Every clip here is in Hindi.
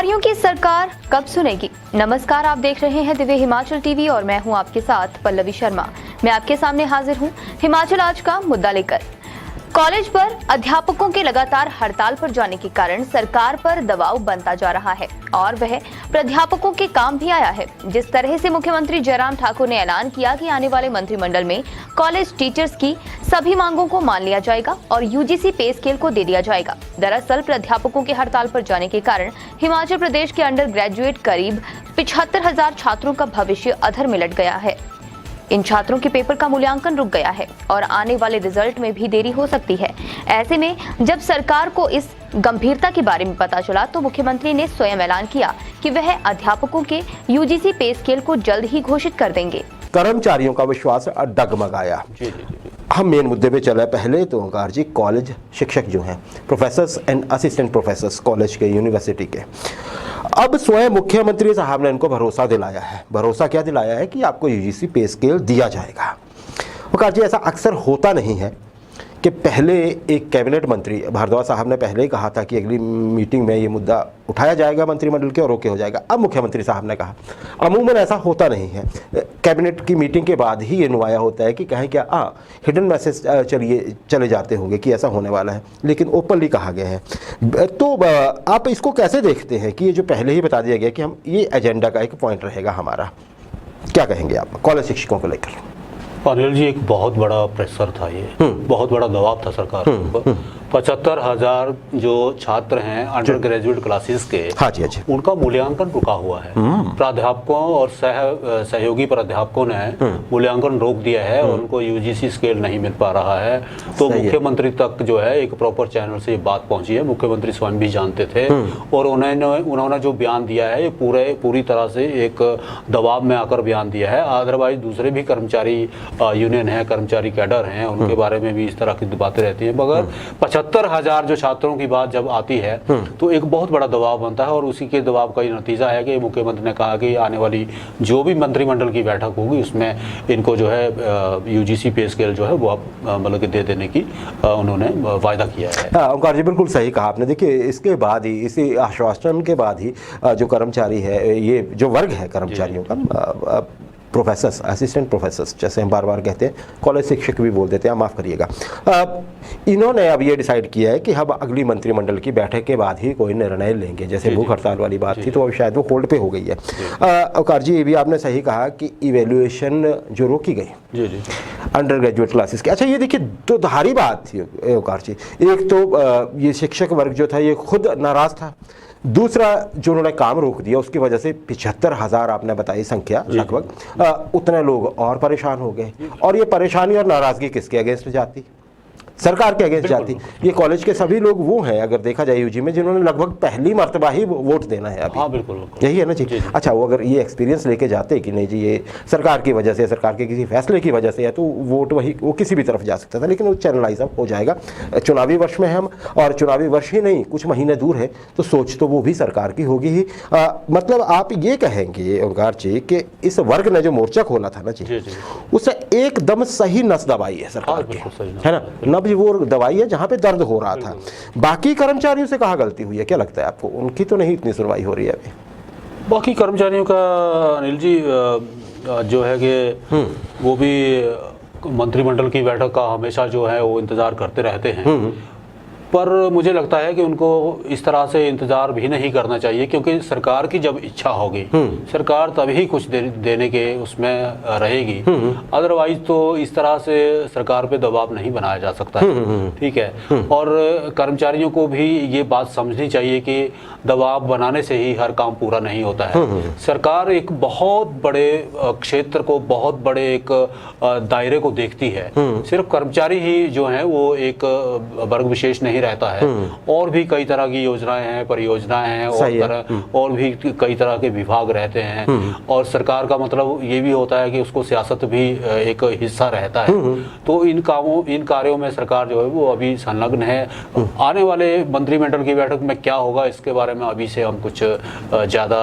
कर्मचारियों की सरकार कब सुनेगी। नमस्कार, आप देख रहे हैं दिव्य हिमाचल टीवी और मैं हूं आपके साथ पल्लवी शर्मा। मैं आपके सामने हाजिर हूं हिमाचल आज का मुद्दा लेकर। कॉलेज पर अध्यापकों के लगातार हड़ताल पर जाने के कारण सरकार पर दबाव बनता जा रहा है और वह प्राध्यापकों के काम भी आया है। जिस तरह से मुख्यमंत्री जयराम ठाकुर ने ऐलान किया कि आने वाले मंत्रिमंडल में कॉलेज टीचर्स की सभी मांगों को मान लिया जाएगा और यूजीसी पे स्केल को दे दिया जाएगा। दरअसल प्राध्यापकों के हड़ताल पर जाने के कारण हिमाचल प्रदेश के अंडर ग्रेजुएट करीब 75,000 छात्रों का भविष्य अधर में लट गया है। इन छात्रों के पेपर का मूल्यांकन रुक गया है और आने वाले रिजल्ट में भी देरी हो सकती है। ऐसे में जब सरकार को इस गंभीरता के बारे में पता चला तो मुख्यमंत्री ने स्वयं ऐलान किया कि वह अध्यापकों के यूजीसी पे स्केल को जल्द ही घोषित कर देंगे। कर्मचारियों का विश्वास डगमगाया। हम मेन मुद्दे पे चले। पहले तो ओंकार जी, कॉलेज शिक्षक जो हैं, professors and assistant professors college के, यूनिवर्सिटी के, अब स्वयं मुख्यमंत्री साहब ने इनको भरोसा दिलाया है। भरोसा क्या दिलाया है कि आपको यूजीसी पे स्केल दिया जाएगा। ओंकार जी, ऐसा अक्सर होता नहीं है कि पहले एक कैबिनेट मंत्री भारद्वाज साहब ने पहले ही कहा था कि अगली मीटिंग में ये मुद्दा उठाया जाएगा मंत्रिमंडल के और ओके हो जाएगा। अब मुख्यमंत्री साहब ने कहा। अमूमन ऐसा होता नहीं है। कैबिनेट की मीटिंग के बाद ही ये नुमाया होता है कि कहें क्या हिडन मैसेज चले जाते होंगे कि ऐसा होने वाला है, लेकिन ओपनली कहा गया है। तो आप इसको कैसे देखते हैं कि ये जो पहले ही बता दिया गया कि हम ये एजेंडा का एक पॉइंट रहेगा हमारा, क्या कहेंगे आप कॉलेज शिक्षकों को लेकर? अनिल जी, एक बहुत बड़ा प्रेशर था, ये बहुत बड़ा दबाव था सरकार के ऊपर। 75,000 जो छात्र हैं अंडर ग्रेजुएट क्लासेस के, हाँ जी, उनका मूल्यांकन रुका हुआ है। प्राध्यापकों और सहयोगी प्राध्यापकों ने मूल्यांकन रोक दिया है और उनको यूजीसी स्केल नहीं मिल पा रहा है। तो मुख्यमंत्री तक जो है एक प्रॉपर चैनल से ये बात पहुंची है। मुख्यमंत्री स्वयं भी जानते थे और उन्होंने जो बयान दिया है ये पूरी तरह से एक दबाव में आकर बयान दिया है। अदरवाइज दूसरे भी कर्मचारी यूनियन है, कर्मचारी कैडर हैं, उनके बारे में भी इस तरह की बातें रहती हैं। मगर 75,000 जो छात्रों की बात जब आती है तो एक बहुत बड़ा दबाव बनता है और उसी के दबाव का ही नतीजा है कि मुख्यमंत्री ने कहा कि आने वाली जो भी मंत्रिमंडल की बैठक होगी उसमें इनको जो है यूजीसी पे स्केल जो है वो मतलब कि दे देने की उन्होंने वायदा किया है। ओंकार जी, बिल्कुल सही कहा आपने। देखिए, इसके बाद ही, इसी आश्वासन के बाद ही जो कर्मचारी है, ये जो वर्ग है कर्मचारियों का, प्रोफेसर्स, असिस्टेंट प्रोफेसर्स जैसे हम बार बार कहते हैं, कॉलेज शिक्षक भी बोल देते हैं, माफ़ करिएगा, इन्होंने अब ये डिसाइड किया है कि हम अगली मंत्रिमंडल की बैठक के बाद ही कोई निर्णय लेंगे। जैसे भूख हड़ताल वाली बात थी तो अब शायद वो होल्ड पे हो गई है। ओंकार जी, ये भी आपने सही कहा कि इवेल्युएशन जो रोकी गई अंडर ग्रेजुएट क्लासेस की। अच्छा, ये देखिए, दो धारी बात थी ओंकार जी। एक तो ये शिक्षक वर्ग जो था ये खुद नाराज था, दूसरा जो उन्होंने काम रोक दिया उसकी वजह से 75,000 आपने बताई संख्या लगभग, उतने लोग और परेशान हो गए। और ये परेशानी और नाराजगी किसके अगेंस्ट जाती? सरकार के अगेंस्ट जाती। ये कॉलेज के सभी लोग वो हैं, अगर देखा जाए यूजी में, जिन्होंने लगभग पहली मर्तबा ही वोट देना है अभी। हाँ, बिल्कुल, यही है ना जी। अच्छा, वो अगर ये एक्सपीरियंस लेके जाते कि नहीं जी ये सरकार की वजह से, सरकार के किसी फैसले की वजह से है, तो वोट वो किसी भी तरफ जा सकता था। लेकिन वो चैनलाइज अब हो जाएगा। चुनावी वर्ष में हम, और चुनावी वर्ष ही नहीं, कुछ महीने दूर है, तो सोच तो वो भी सरकार की होगी ही। मतलब आप ये कहेंगे ओंकार जी कि इस वर्ग ने जो मोर्चा खोला था ना जी, उसे एकदम सही नस दबाई है सरकार की, है ना? नब्ज वो दवाई है जहां पे दर्द हो रहा था। बाकी कर्मचारियों से कहाँ गलती हुई है, क्या लगता है आपको? उनकी तो नहीं इतनी सुनवाई हो रही है अभी। बाकी कर्मचारियों का अनिल जी जो है कि वो भी मंत्रिमंडल की बैठक का हमेशा जो है वो इंतजार करते रहते हैं। पर मुझे लगता है कि उनको इस तरह से इंतजार भी नहीं करना चाहिए, क्योंकि सरकार की जब इच्छा होगी सरकार तभी कुछ देने के उसमें रहेगी। अदरवाइज तो इस तरह से सरकार पे दबाव नहीं बनाया जा सकता है, ठीक है। और कर्मचारियों को भी ये बात समझनी चाहिए कि दबाव बनाने से ही हर काम पूरा नहीं होता है। सरकार एक बहुत बड़े क्षेत्र को, बहुत बड़े एक दायरे को देखती है। सिर्फ कर्मचारी ही जो है वो एक वर्ग विशेष नहीं रहता है, और भी कई तरह की योजनाएं हैं, परियोजनाएं हैं, और भी कई तरह के विभाग रहते हैं। और सरकार का मतलब ये भी होता है कि उसको सियासत भी एक हिस्सा रहता है। तो इन कार्यों में सरकार जो है वो अभी संलग्न है। आने वाले मंत्रिमंडल की बैठक में क्या होगा इसके बारे में अभी से हम कुछ ज्यादा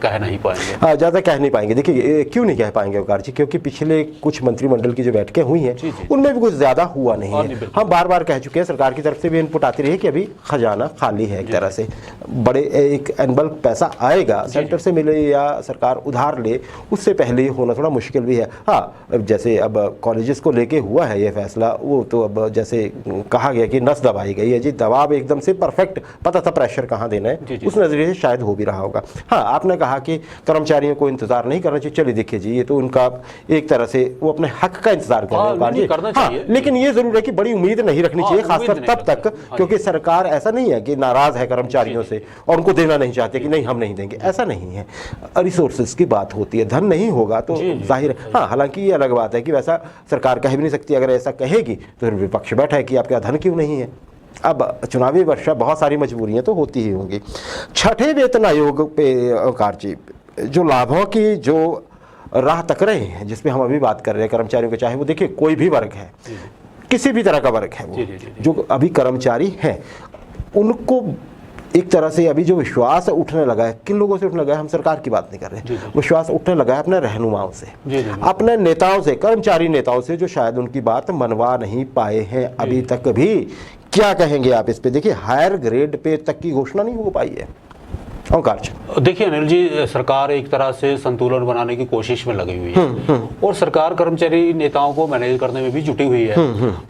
कह नहीं पाएंगे। ज्यादा कह नहीं पाएंगे। देखिए, क्यों नहीं कह पाएंगे ओंकार जी? क्योंकि पिछले कुछ मंत्रिमंडल की जो बैठकें हुई हैं उनमें भी कुछ ज्यादा हुआ नहीं है। हम बार बार कह चुके हैं, सरकार की तरफ से भी इनपुट इनपुट आती रही कि अभी खजाना खाली है एक तरह से, बड़े एक एनबल्क पैसा आएगा सेंटर से मिले या सरकार उधार ले, उससे पहले होना थोड़ा मुश्किल भी है। हाँ, जैसे अब कॉलेजेस को लेके हुआ है ये फैसला, वो तो अब जैसे कहा गया कि नस दबाई गई है जी, दबाव एकदम से परफेक्ट पता था प्रेशर कहाँ देना है, उस नजरिए से शायद हो भी रहा होगा। हाँ, आपने कहा कि कर्मचारियों को इंतजार नहीं करना चाहिए, चलिए देखिए जी ये तो उनका एक तरह से वो अपने हक का इंतजार कर रहे हैं, लेकिन ये जरूर है कि बड़ी उम्मीद नहीं रखनी चाहिए, खासकर तब तक क्योंकि सरकार ऐसा नहीं है कि नाराज है कर्मचारियों से और उनको देना नहीं चाहते कि नहीं हम नहीं देंगे, ऐसा नहीं है। रिसोर्सेज की बात होती है, धन नहीं होगा तो जाहिर है। हाँ, हालांकि ये अलग बात है कि वैसा सरकार कह भी नहीं सकती, अगर ऐसा कहेगी तो फिर विपक्ष बैठा है कि आपके यहाँ धन क्यों नहीं है। अब चुनावी वर्ष, बहुत सारी मजबूरियां तो होती ही होंगी। छठे वेतन आयोग पे ओंकार जी, जो लाभों की जो राह तक रहे हैं जिसपे हम अभी बात कर रहे हैं कर्मचारियों के, चाहे वो देखिए कोई भी वर्ग है, किसी भी तरह का वर्ग है, वो जो अभी कर्मचारी हैं उनको एक तरह से अभी जो विश्वास उठने लगा है, किन लोगों से उठने लगा है, हम सरकार की बात नहीं कर रहे, विश्वास उठने लगा है अपने रहनुमाओं से, अपने नेताओं से, कर्मचारी नेताओं से, जो शायद उनकी बात मनवा नहीं पाए हैं अभी तक भी। क्या कहेंगे आप इस पे? देखिए हायर ग्रेड पे तक की घोषणा नहीं हो पाई है। ओंकार जी, देखिए अनिल जी, सरकार एक तरह से संतुलन बनाने की कोशिश में लगी हुई है और सरकार कर्मचारी नेताओं को मैनेज करने में भी जुटी हुई है,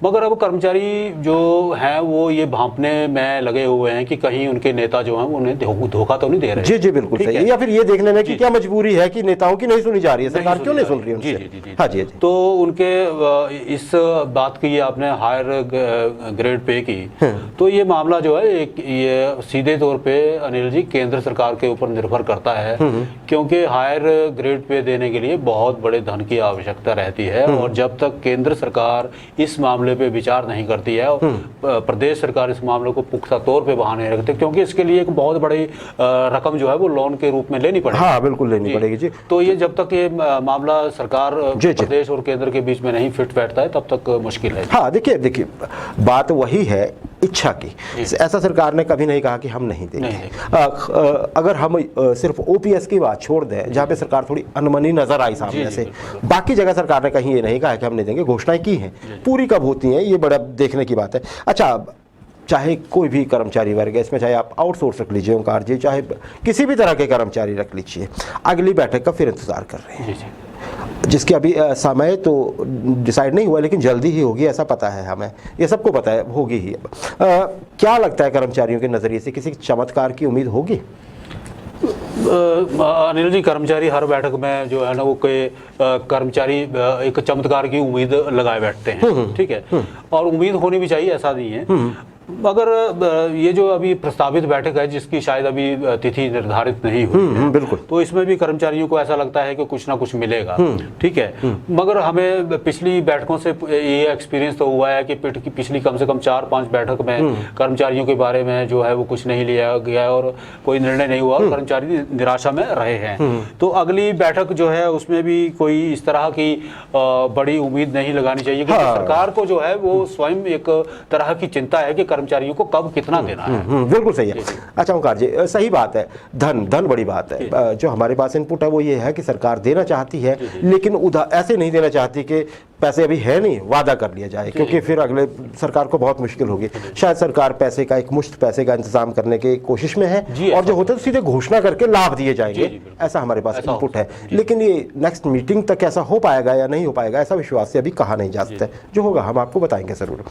मगर अब कर्मचारी जो हैं वो ये भांपने में लगे हुए हैं कि कहीं उनके नेता जो हैं उन्हें धोखा तो नहीं दे रहे। जी जी बिल्कुल सही, या फिर ये देखने में कि क्या मजबूरी है कि नेताओं की नहीं सुनी जा रही है, सरकार क्यों नहीं सुन रही है। हाँ जी, तो उनके इस बात की आपने हायर ग्रेड पे की, तो ये मामला जो है ये सीधे तौर पे अनिल जी केंद्र सरकार के ऊपर निर्भर करता है, क्योंकि हायर ग्रेड पे देने के लिए बहुत बड़े धन की आवश्यकता रहती है और जब तक केंद्र सरकार इस मामले पे विचार नहीं करती है और प्रदेश सरकार इस मामले को पुख्ता तौर पे वहां नहीं रखते, क्योंकि इसके लिए एक बहुत बड़ी रकम जो है वो लोन के रूप में लेनी पड़ेगी। हाँ बिल्कुल लेनी पड़ेगी जी। तो ये जब तक ये मामला सरकार प्रदेश और केंद्र के बीच में नहीं फिट बैठता है तब तक मुश्किल है। हाँ देखिए बात वही है इच्छा की, ऐसा सरकार ने कभी नहीं कहा कि हम नहीं देंगे। अगर हम सिर्फ ओपीएस की बात छोड़ दें जहाँ पे सरकार थोड़ी अनमनी नजर आई सामने से, बाकी जगह सरकार ने कहीं ये नहीं कहा कि हम नहीं देंगे, घोषणाएं की हैं, पूरी कब होती हैं ये बड़ा देखने की बात है। अच्छा, चाहे कोई भी कर्मचारी वर्ग है इसमें, चाहे आप आउटसोर्स रख लीजिए ओंकार जी, चाहे किसी भी तरह के कर्मचारी रख लीजिए, अगली बैठक का फिर इंतजार कर रहे हैं जिसके अभी समय तो डिसाइड नहीं हुआ लेकिन जल्दी ही होगी ऐसा पता है हमें, ये सबको पता है होगी ही। क्या लगता है कर्मचारियों के नज़रिए से किसी चमत्कार की उम्मीद होगी? अनिल जी, कर्मचारी हर बैठक में जो है ना वो कर्मचारी एक चमत्कार की उम्मीद लगाए बैठते हैं, ठीक है, और उम्मीद होनी भी चाहिए, ऐसा नहीं है। मगर ये जो अभी प्रस्तावित बैठक है जिसकी शायद अभी तिथि निर्धारित नहीं हुई है, बिल्कुल, तो इसमें भी कर्मचारियों को ऐसा लगता है कि कुछ ना कुछ मिलेगा, ठीक है। मगर हमें पिछली बैठकों से ये एक्सपीरियंस तो हुआ है कि पिछली कम से कम 4-5 बैठक में कर्मचारियों के बारे में जो है वो कुछ नहीं लिया गया और कोई निर्णय नहीं हुआ और कर्मचारी निराशा में रहे हैं। तो अगली बैठक जो है उसमें भी कोई इस तरह की बड़ी उम्मीद नहीं लगानी चाहिए, क्योंकि सरकार को जो है वो स्वयं एक तरह की चिंता है कि कर्मचारियों को कब कितना देना है। बिल्कुल सही है। अच्छा ओंकार जी, सही बात है, धन बड़ी बात है। जो हमारे पास इनपुट है वो ये है कि सरकार देना चाहती है लेकिन ऐसे नहीं देना चाहती कि पैसे अभी है नहीं, वादा कर लिया जाए, क्योंकि फिर अगले सरकार को बहुत मुश्किल होगी। शायद सरकार पैसे का, एक मुश्त पैसे का इंतजाम करने की कोशिश में है और जो होता है तो सीधे घोषणा करके लाभ दिए जाएंगे, ऐसा हमारे पास इनपुट है। लेकिन ये नेक्स्ट मीटिंग तक ऐसा हो पाएगा या नहीं हो पाएगा, ऐसा विश्वास से अभी कहा नहीं जा सकता है। जो होगा हम आपको बताएंगे जरूर।